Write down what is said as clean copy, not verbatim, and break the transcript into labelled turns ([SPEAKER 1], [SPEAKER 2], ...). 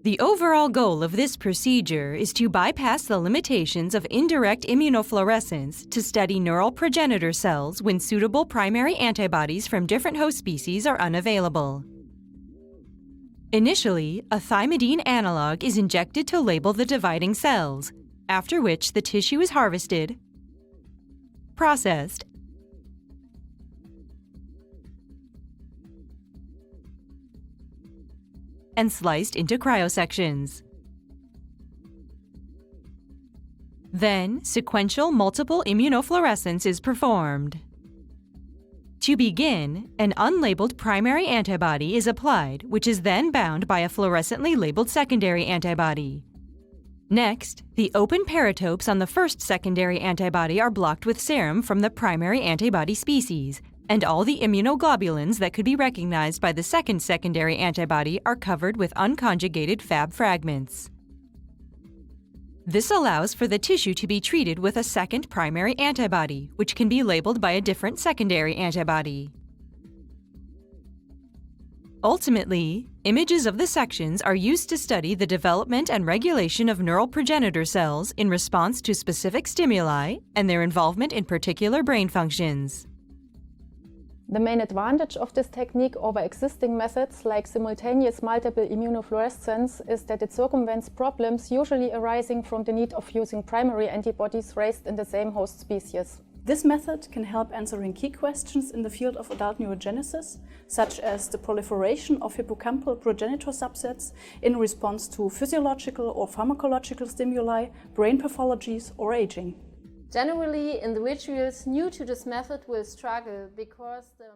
[SPEAKER 1] The overall goal of this procedure is to bypass the limitations of indirect immunofluorescence to study neural progenitor cells when suitable primary antibodies from different host species are unavailable. Initially, a thymidine analog is injected to label the dividing cells, after which the tissue is harvested, processed, and sliced into cryosections. Then, sequential multiple immunofluorescence is performed. To begin, an unlabeled primary antibody is applied, which is then bound by a fluorescently labeled secondary antibody. Next, the open paratopes on the first secondary antibody are blocked with serum from the primary antibody species, and all the immunoglobulins that could be recognized by the second secondary antibody are covered with unconjugated Fab fragments. This allows for the tissue to be treated with a second primary antibody, which can be labeled by a different secondary antibody. Ultimately, images of the sections are used to study the development and regulation of neural progenitor cells in response to specific stimuli and their involvement in particular brain functions.
[SPEAKER 2] The main advantage of this technique over existing methods like simultaneous multiple immunofluorescence is that it circumvents problems usually arising from the need of using primary antibodies raised in the same host species.
[SPEAKER 3] This method can help answering key questions in the field of adult neurogenesis, such as the proliferation of hippocampal progenitor subsets in response to physiological or pharmacological stimuli, brain pathologies, or aging.
[SPEAKER 4] Generally, individuals new to this method will struggle because the